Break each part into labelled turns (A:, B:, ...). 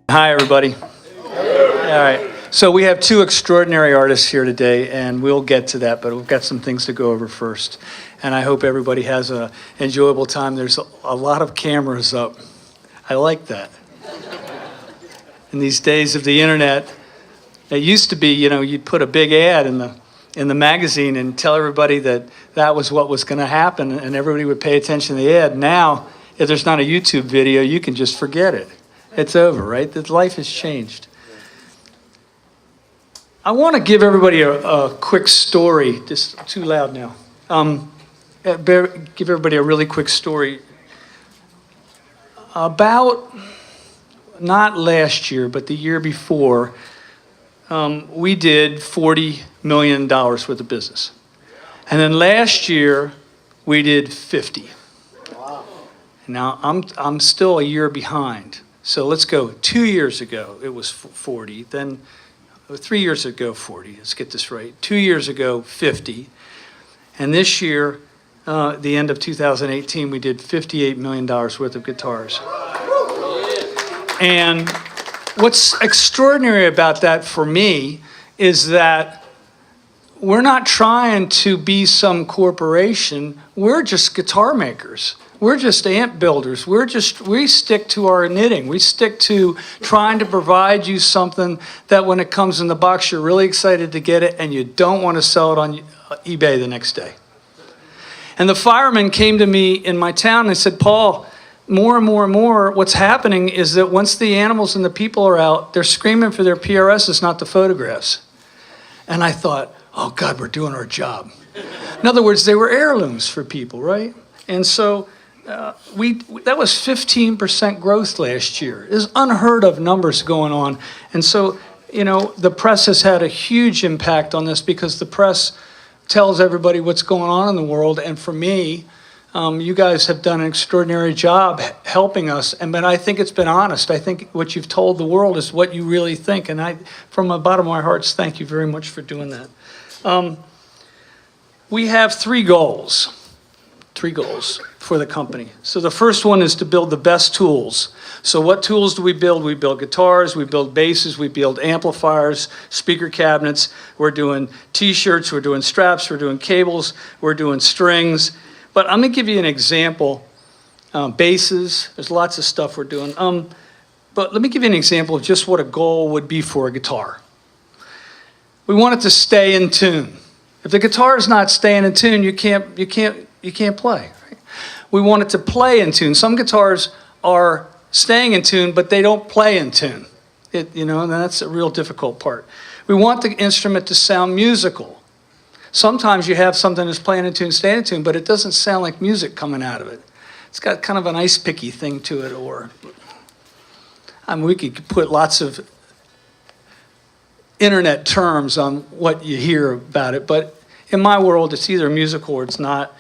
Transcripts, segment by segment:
A: Hi, everybody. All right. So we have two extraordinary artists here today, and we'll get to that, but we've got some things to go over first. And I hope everybody has an enjoyable time. There's a lot of cameras up. I like that. In these days of the internet, it used to be, you'd put a big ad in the magazine and tell everybody that that was what was going to happen, and everybody would pay attention to the ad. Now, if there's not a YouTube video, you can just forget it. It's over, right? That life has changed. I want to give everybody a quick story. Just too loud now. Give everybody a really quick story about, not last year, but the year before, we did $40 million worth of business. And then last year, we did 50. Wow. Now, I'm still a year behind. So let's go. 2 years ago, it was 40. Then 3 years ago, 40. Let's get this right. 2 years ago, 50. And this year, the end of 2018, we did $58 million worth of guitars. And what's extraordinary about that for me is that we're not trying to be some corporation. We're just guitar makers. We're just amp builders. We stick to our knitting. We stick to trying to provide you something that when it comes in the box, you're really excited to get it and you don't want to sell it on eBay the next day. And the firemen came to me in my town and they said, Paul, more and more and more, what's happening is that once the animals and the people are out, they're screaming for their PRSs, not the photographs. And I thought, oh God, we're doing our job. In other words, they were heirlooms for people, right? And so that was 15% growth last year. There's unheard of numbers going on. And so, the press has had a huge impact on this because the press tells everybody what's going on in the world. And for me, you guys have done an extraordinary job helping us. But I think it's been honest. I think what you've told the world is what you really think. And from the bottom of my heart, thank you very much for doing that. We have three goals for the company. So the first one is to build the best tools. So what tools do we build? We build guitars, we build basses, we build amplifiers, speaker cabinets. We're doing t-shirts, we're doing straps, we're doing cables, we're doing strings. But I'm gonna give you an example. Basses, there's lots of stuff we're doing. But let me give you an example of just what a goal would be for a guitar. We want it to stay in tune. If the guitar is not staying in tune, you can't play. Right? We want it to play in tune. Some guitars are staying in tune, but they don't play in tune. And that's a real difficult part. We want the instrument to sound musical. Sometimes you have something that's playing in tune, staying in tune, but it doesn't sound like music coming out of it. It's got kind of an ice picky thing to it, we could put lots of internet terms on what you hear about it, but in my world, it's either musical or it's not.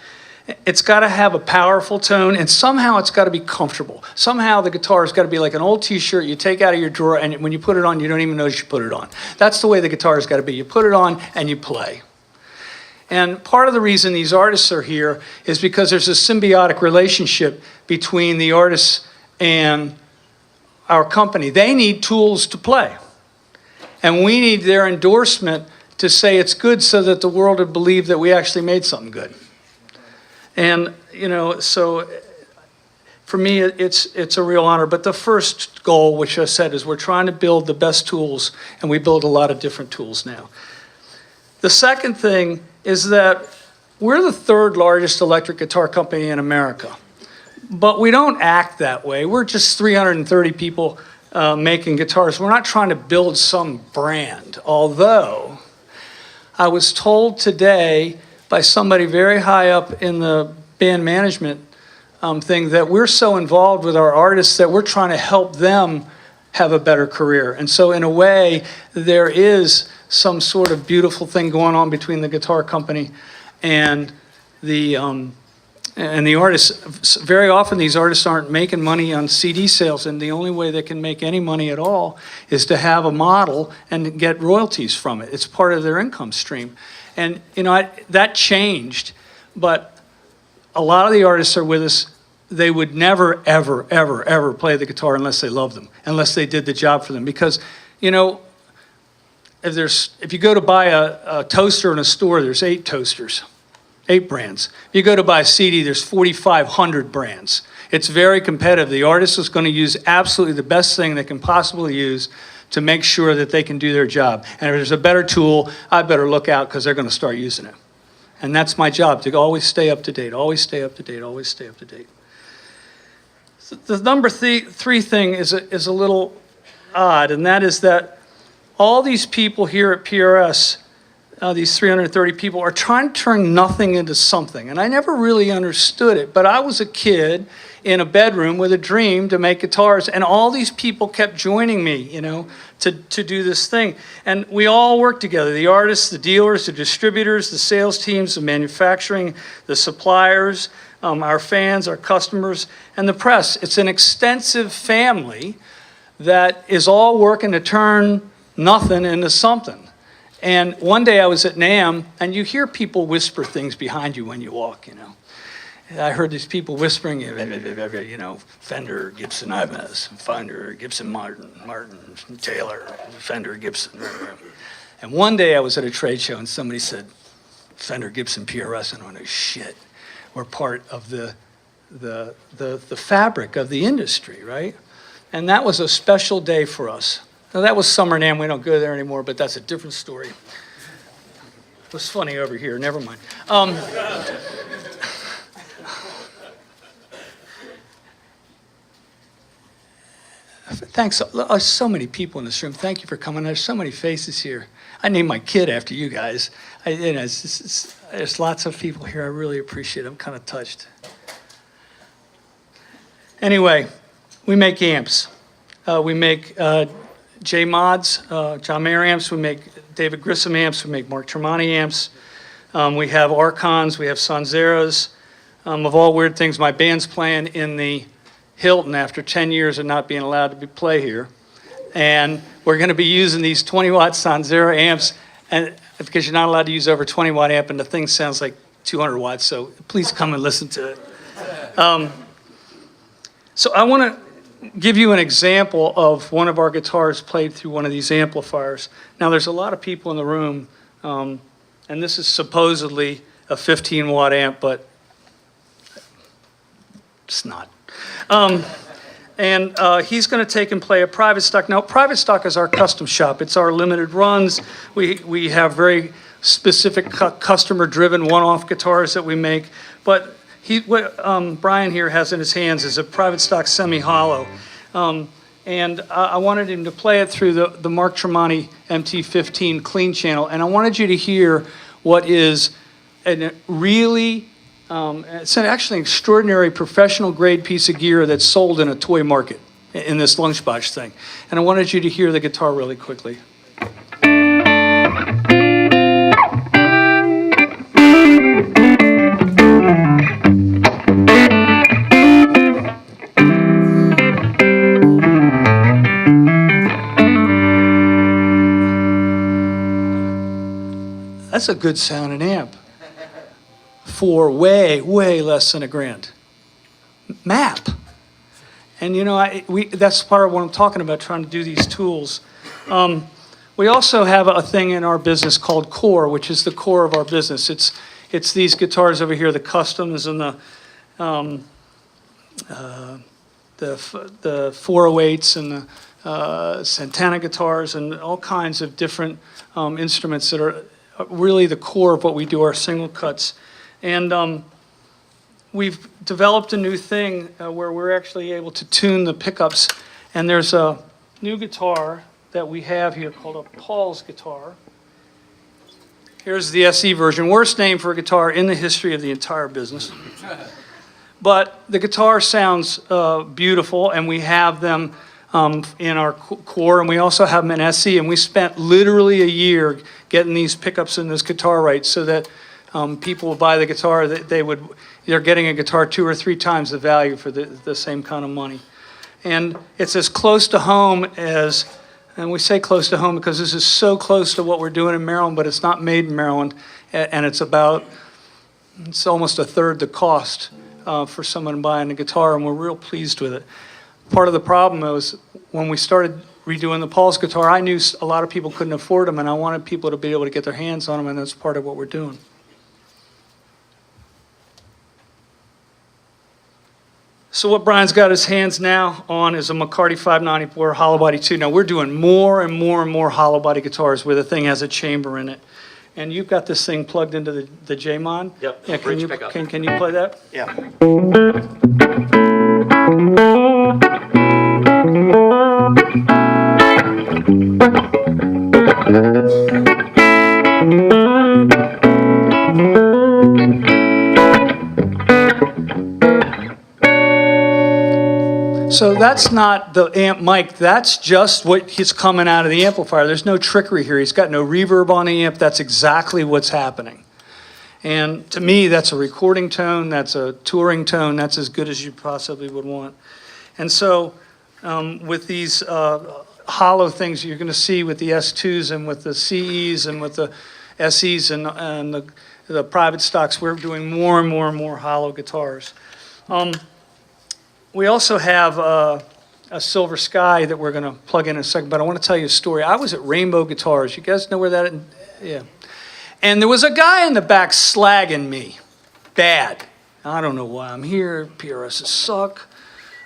A: It's got to have a powerful tone, and somehow it's got to be comfortable. Somehow the guitar's got to be like an old t-shirt you take out of your drawer, and when you put it on, you don't even notice you put it on. That's the way the guitar's got to be. You put it on, and you play. And part of the reason these artists are here is because there's a symbiotic relationship between the artists and our company. They need tools to play. And we need their endorsement to say it's good so that the world would believe that we actually made something good. And, so for me, it's a real honor. But the first goal, which I said, is we're trying to build the best tools, and we build a lot of different tools now. The second thing is that we're the third largest electric guitar company in America. But we don't act that way. We're just 330 people making guitars. We're not trying to build some brand, although I was told today by somebody very high up in the band management thing that we're so involved with our artists that we're trying to help them have a better career. And so in a way, there is some sort of beautiful thing going on between the guitar company and the artists. Very often these artists aren't making money on CD sales, and the only way they can make any money at all is to have a model and get royalties from it. It's part of their income stream. And that changed, but a lot of the artists are with us they would never, ever, ever, ever play the guitar unless they loved them, unless they did the job for them. Because, you know, if you go to buy a toaster in a store, there's 8 toasters, 8 brands. If you go to buy a CD, there's 4,500 brands. It's very competitive. The artist is going to use absolutely the best thing they can possibly use to make sure that they can do their job. And if there's a better tool, I better look out because they're going to start using it. And that's my job, to always stay up to date, always stay up to date, always stay up to date. So the number 3 thing is a little odd, and that is that all these people here at PRS, these 330 people, are trying to turn nothing into something. And I never really understood it, but I was a kid in a bedroom with a dream to make guitars, and all these people kept joining me, you know, to do this thing. And we all work together, the artists, the dealers, the distributors, the sales teams, the manufacturing, the suppliers, our fans, our customers, and the press. It's an extensive family that is all working to turn nothing into something. And one day I was at NAMM, and you hear people whisper things behind you when you walk, you know. I heard these people whispering, you know, Fender, Gibson, Ibanez, Fender, Gibson, Martin, Taylor, Fender, Gibson. And one day I was at a trade show and somebody said, Fender, Gibson, PRS, and I went, oh, shit, we're part of the fabric of the industry, right? And that was a special day for us. Now that was Summer NAMM, we don't go there anymore, but that's a different story. It was funny over here, never mind. Thanks. So many people in this room. Thank you for coming. There's so many faces here. I named my kid after you guys. There's lots of people here. I really appreciate it. I'm kind of touched. Anyway, we make amps. We make J Mods, John Mayer amps. We make David Grissom amps. We make Mark Tremonti amps. We have Archons. We have Sanzeras. Of all weird things, my band's playing in the Hilton after 10 years of not being allowed to play here. And we're going to be using these 20-watt Sanzera amps, and because you're not allowed to use over 20-watt amp, and the thing sounds like 200 watts, so please come and listen to it. So I want to give you an example of one of our guitars played through one of these amplifiers. Now, there's a lot of people in the room, and this is supposedly a 15-watt amp, but it's not. He's going to take and play a private stock. Now, private stock is our custom shop. It's our limited runs. We have very specific customer-driven one-off guitars that we make. But what Brian here has in his hands is a private stock semi-hollow. And I wanted him to play it through the Mark Tremonti MT15 clean channel. And I wanted you to hear what is a really... it's actually an extraordinary professional grade piece of gear that's sold in a toy market in this lunchbox thing. And I wanted you to hear the guitar really quickly. That's a good sounding amp. For way, way less than $1,000. Map. And you know, that's part of what I'm talking about, trying to do these tools. We also have a thing in our business called Core, which is the core of our business. It's these guitars over here, the customs and the 408s and the Santana guitars and all kinds of different instruments that are really the core of what we do, our single cuts. And we've developed a new thing where we're actually able to tune the pickups. And there's a new guitar that we have here called a Paul's guitar. Here's the SE version. Worst name for a guitar in the history of the entire business. But the guitar sounds beautiful, and we have them in our core, and we also have them in SE. And we spent literally a year getting these pickups in this guitar right so that people will buy the guitar, they're getting a guitar 2 or 3 times the value for the same kind of money. And it's as close to home as, and we say close to home because this is so close to what we're doing in Maryland, but it's not made in Maryland, and it's almost a third the cost for someone buying a guitar, and we're real pleased with it. Part of the problem was when we started redoing the Paul's guitar, I knew a lot of people couldn't afford them, and I wanted people to be able to get their hands on them, and that's part of what we're doing. So what Brian's got his hands now on is a McCarty 594 hollow body 2. Now we're doing more and more and more hollow body guitars where the thing has a chamber in it. And you've got this thing plugged into the J-Mod?
B: Yep.
A: Yeah,
B: Bridge pickup.
A: can you play that?
B: Yeah.
A: So that's not the amp mic, that's just what is coming out of the amplifier. There's no trickery here. He's got no reverb on the amp. That's exactly what's happening. And to me, that's a recording tone, that's a touring tone, that's as good as you possibly would want. And so with these hollow things you're going to see with the S2s and with the CEs and with the SEs and the private stocks, we're doing more and more and more hollow guitars. We also have a Silver Sky that we're going to plug in a second, but I want to tell you a story. I was at Rainbow Guitars. You guys know where that is? Yeah. And there was a guy in the back slagging me. Bad. I don't know why I'm here. PRSs suck.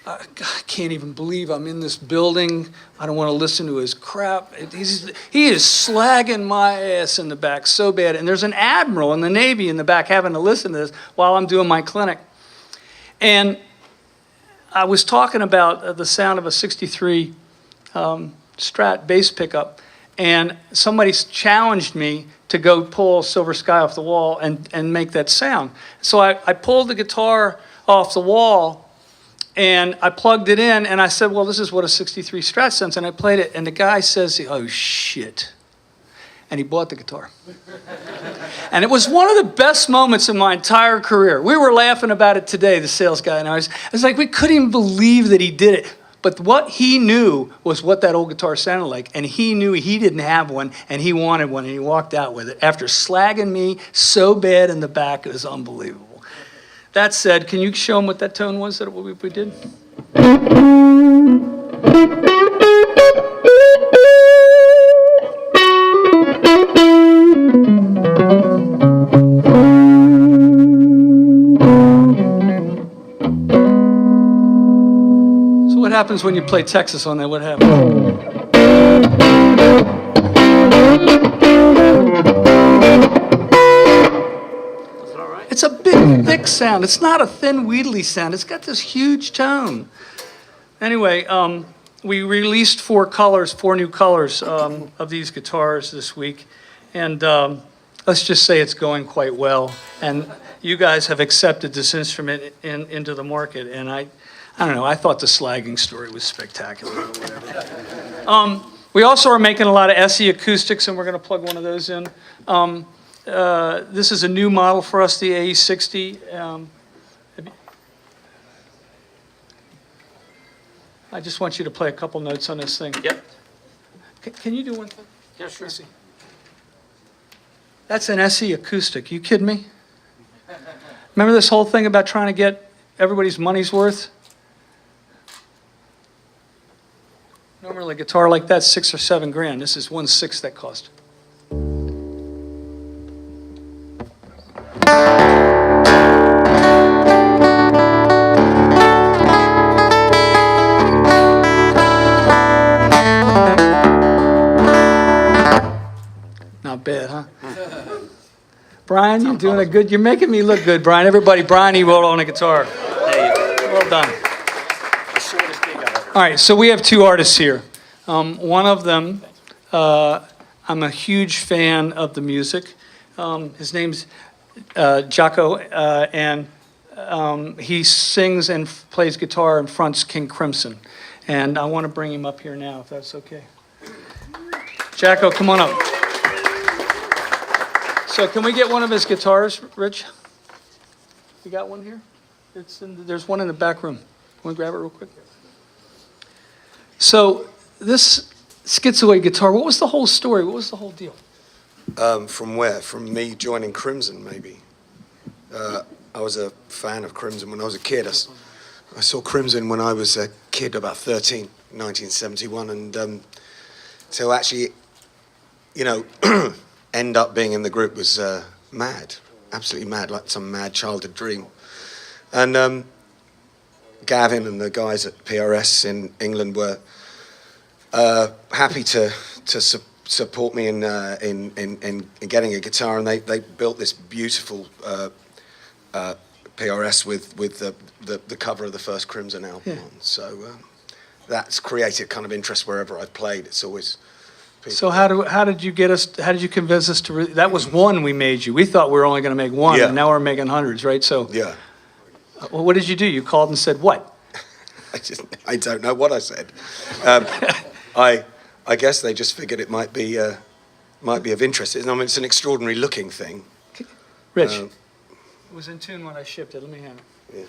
A: I can't even believe I'm in this building. I don't want to listen to his crap. He is slagging my ass in the back so bad. And there's an admiral in the Navy in the back having to listen to this while I'm doing my clinic. And I was talking about the sound of a 63 Strat bass pickup, and somebody challenged me to go pull Silver Sky off the wall and make that sound. So I pulled the guitar off the wall, and I plugged it in, and I said, well, this is what a 63 Strat sounds, and I played it, and the guy says, oh, shit. And he bought the guitar. And it was one of the best moments in my entire career. We were laughing about it today, the sales guy and I was like, we couldn't even believe that he did it. But what he knew was what that old guitar sounded like, and he knew he didn't have one, and he wanted one, and he walked out with it after slagging me so bad in the back, it was unbelievable. That said, can you show him what that tone was that we did? What happens when you play Texas on that? What happens?
B: Is it all right?
A: It's a big, thick sound. It's not a thin, wheedly sound. It's got this huge tone. Anyway, we released four new colors of these guitars this week. And let's just say it's going quite well. And you guys have accepted this instrument into the market. And I don't know, I thought the slagging story was spectacular or whatever. We also are making a lot of SE acoustics, and we're going to plug one of those in. This is a new model for us, the AE60. I just want you to play a couple notes on this thing.
B: Yep.
A: Can you do one thing?
B: Yeah, sure.
A: Let's see. That's an SE acoustic. You kidding me? Remember this whole thing about trying to get everybody's money's worth? Normally a guitar like that's $6 or $7 grand. This is 1/6 that cost. Not bad, huh? Brian, you're doing a good. You're making me look good, Brian. Everybody, Brian, he rolled on a guitar. Well done. All right, so we have two artists here. One of them, I'm a huge fan of the music. His name's Jocko, and he sings and plays guitar and fronts King Crimson. And I want to bring him up here now, if that's okay. Jocko, come on up. So can we get one of his guitars, Rich? You got one here? There's one in the back room. Want to grab it real quick? So this Schizoid guitar, what was the whole story? What was the whole deal?
C: From where? From me joining Crimson, maybe. I was a fan of Crimson when I was a kid. I saw Crimson when I was a kid, about 13, 1971, and so actually, you know, end up being in the group was mad, absolutely mad, like some mad childhood dream. And Gavin and the guys at PRS in England were happy to support me in getting a guitar, and they built this beautiful PRS with the cover of the first Crimson album
A: Yeah.
C: on. So that's created kind of interest wherever I've played. It's always people.
A: So how did you get us? How did you convince us to? That was one we made you. We thought we were only going to make one,
C: Yeah.
A: and now we're making hundreds, right? So
C: Yeah.
A: Well, what did you do? You called and said what?
C: I don't know what I said. I guess they just figured it might be of interest. I mean, it's an extraordinary looking thing.
A: Rich, it was in tune when I shipped it. Let me have it.
C: Yeah.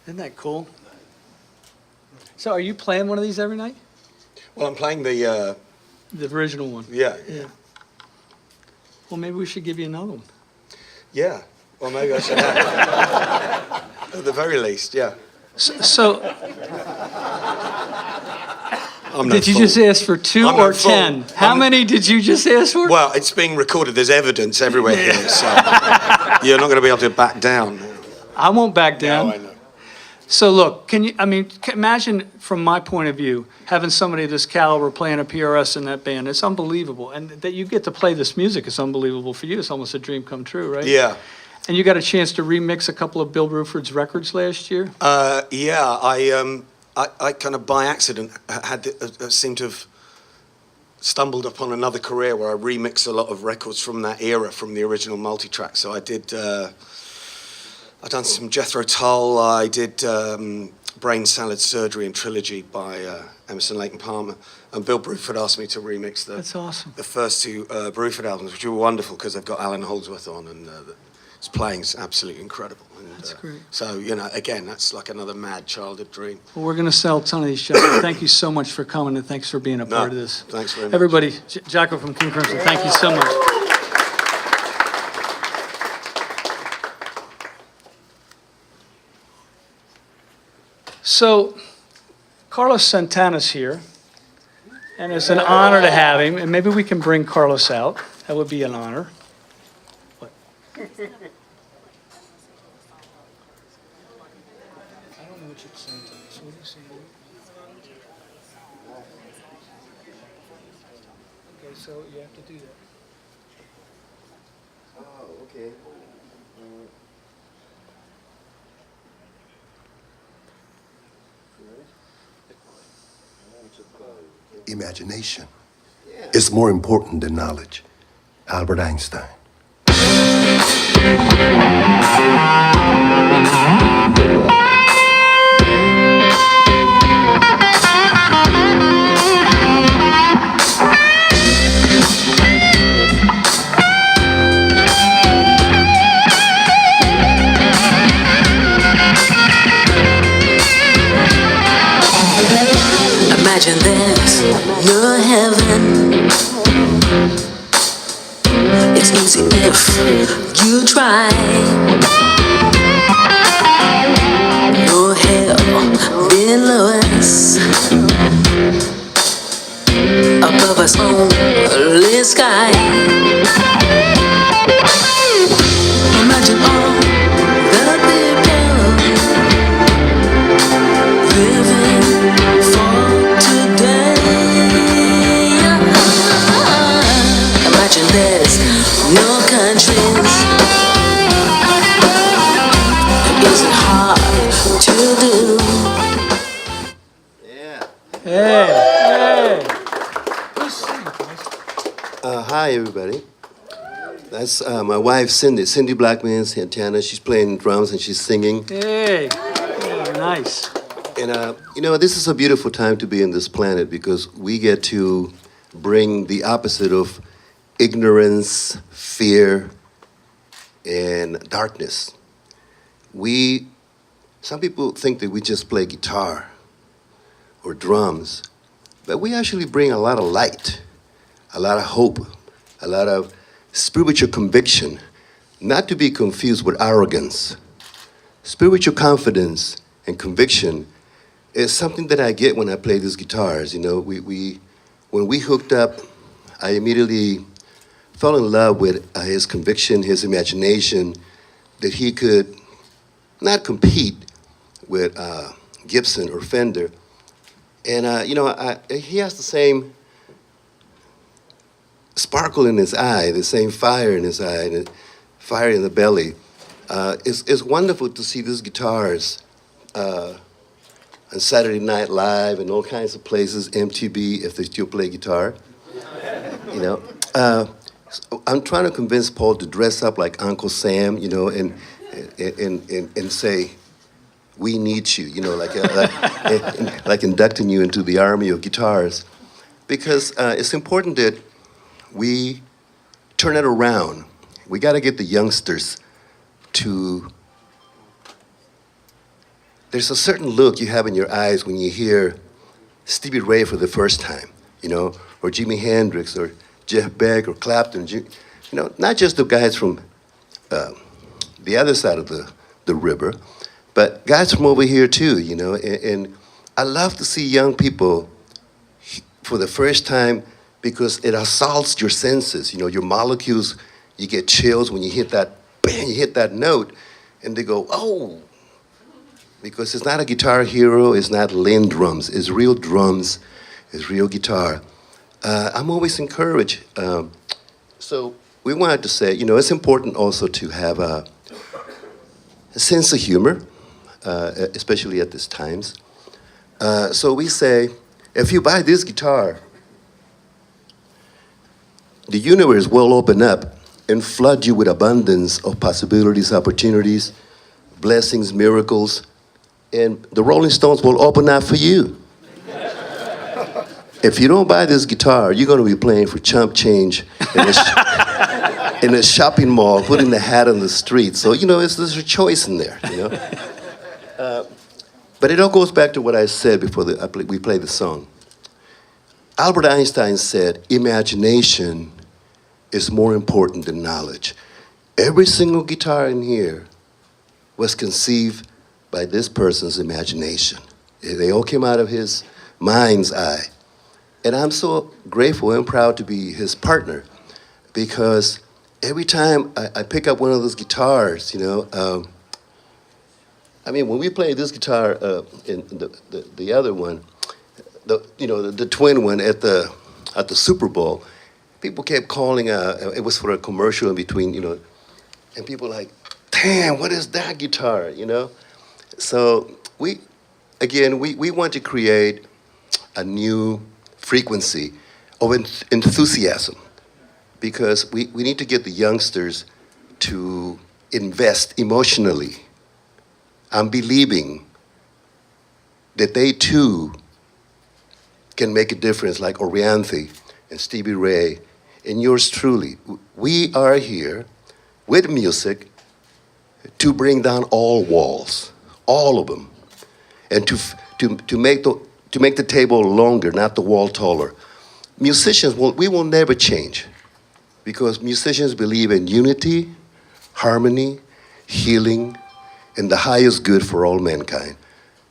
A: Isn't that cool? So are you playing one of these every night?
C: Well, I'm playing the
A: original one.
C: yeah.
A: Well, maybe we should give you another one.
C: Yeah. Well, maybe I should have. At the very least, yeah.
A: So
C: I'm no
A: did you
C: fool.
A: just ask for 2
C: I'm no
A: or
C: fool.
A: 10? How many did you just ask for?
C: Well, it's being recorded. There's evidence everywhere here, so you're not going to be able to back down.
A: I won't back down.
C: No, I know.
A: So look, imagine from my point of view, having somebody of this caliber playing a PRS in that band. It's unbelievable. And that you get to play this music is unbelievable for you. It's almost a dream come true, right?
C: Yeah.
A: And you got a chance to remix a couple of Bill Bruford's records last year?
C: Yeah, I kind of by accident seemed to have stumbled upon another career where I remixed a lot of records from that era, from the original multi-track. So I did, I've done some Jethro Tull, I did Brain Salad Surgery and Trilogy by Emerson, Lake and Palmer, and Bill Bruford asked me to remix
A: That's awesome.
C: the first 2 Bruford albums, which were wonderful because they've got Alan Holdsworth on, and his playing's absolutely incredible. And,
A: That's great.
C: So, you know, again, that's like another mad childhood dream.
A: Well, we're going to sell a ton of these, Jacko. Thank you so much for coming, and thanks for being a part of this.
C: Thanks very much.
A: Everybody, Jacko from King Crimson, thank you so much. So, Carlos Santana's here, and it's an honor to have him, and maybe we can bring Carlos out. That would be an honor. What? I don't know what you're saying to me. So what are you saying? Okay, so you have to do that.
C: Oh, okay.
D: Imagination is more important than knowledge. Albert Einstein.
E: Imagine there's no heaven. It's easy if you try. No hell below us. Above us only sky. Imagine all the people living for today. Imagine there's no countries. It isn't hard to do.
A: Hey,
D: Hi, everybody. That's my wife, Cindy Blackman, Santana. She's playing drums and she's singing.
A: hey, hey, nice.
D: And, you know, this is a beautiful time to be in this planet because we get to bring the opposite of ignorance, fear, and darkness. Some people think that we just play guitar or drums, but we actually bring a lot of light, a lot of hope, a lot of spiritual conviction, not to be confused with arrogance. Spiritual confidence and conviction is something that I get when I play these guitars. You know, when we hooked up, I immediately fell in love with his conviction, his imagination, that he could not compete with Gibson or Fender. And, you know, he has the same sparkle in his eye, the same fire in his eye, and fire in the belly. It's wonderful to see these guitars on Saturday Night Live and all kinds of places, MTV, if they still play guitar. You know, so I'm trying to convince Paul to dress up like Uncle Sam, you know, and say, "We need you," you know, like inducting you into the army of guitars, because it's important that we turn it around. We got to get the youngsters to. There's a certain look you have in your eyes when you hear Stevie Ray for the first time, you know, or Jimi Hendrix, or Jeff Beck, or Clapton. You know, not just the guys from the other side of the river, but guys from over here too, you know. And I love to see young people for the first time, because it assaults your senses, you know, your molecules. You get chills when you hit that, bang, you hit that note, and they go, oh. Because it's not a Guitar Hero, it's not Linn drums, it's real drums, it's real guitar. I'm always encouraged. So we wanted to say, you know, it's important also to have a sense of humor, especially at these times. So we say, if you buy this guitar, the universe will open up and flood you with abundance of possibilities, opportunities, blessings, miracles, and the Rolling Stones will open up for you. If you don't buy this guitar, you're going to be playing for chump change in a shopping mall, putting the hat on the street. So, you know, there's a choice in there, you know. But it all goes back to what I said before we played the song. Albert Einstein said, imagination is more important than knowledge. Every single guitar in here was conceived by this person's imagination. They all came out of his mind's eye. And I'm so grateful and proud to be his partner, because every time I pick up one of those guitars, you know, I mean, when we played this guitar in the other one, the twin one at the Super Bowl, people kept calling. It was for a commercial in between, you know, and people were like, "Damn, what is that guitar?" You know. So we want to create a new frequency of enthusiasm, because we need to get the youngsters to invest emotionally. I'm believing that they too can make a difference, like Orianthi and Stevie Ray and yours truly. We are here with music to bring down all walls, all of them, and to make the table longer, not the wall taller. Musicians, we will never change, because musicians believe in unity, harmony, healing, and the highest good for all mankind.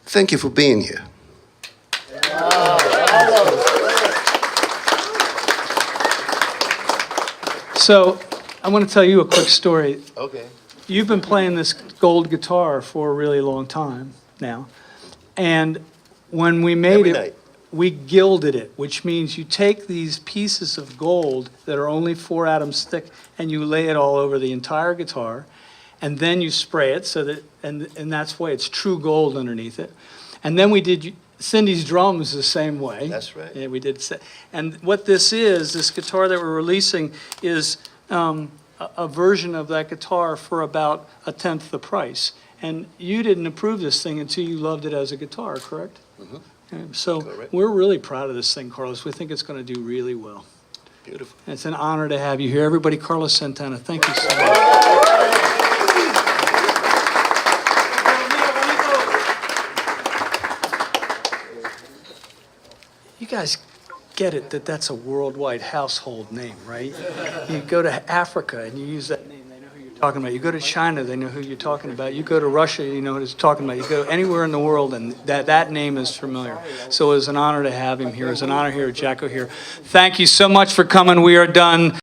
D: Thank you for being here.
A: So I want to tell you a quick story.
D: Okay.
A: You've been playing this gold guitar for a really long time now. And when we made
D: Every
A: it,
D: night.
A: we gilded it, which means you take these pieces of gold that are only 4 atoms thick and you lay it all over the entire guitar, and then you spray it so that, and that's why it's true gold underneath it. And then we did Cindy's drums the same way.
D: That's right.
A: Yeah, we did. And what this guitar that we're releasing is a version of that guitar for about 1/10 the price. And you didn't approve this thing until you loved it as a guitar, correct?
D: Mm-hmm.
A: Okay, so
D: Correct.
A: we're really proud of this thing, Carlos. We think it's going to do really well.
D: Beautiful.
A: And it's an honor to have you here. Everybody, Carlos Santana, thank you so much. You guys get it that that's a worldwide household name, right? You go to Africa and you use that name, they know who you're talking about. You go to China, they know who you're talking about. You go to Russia, you know what it's talking about. You go anywhere in the world and that name is familiar. So it was an honor to have him here. It was an honor to have Jacko here. Thank you so much for coming. We are done.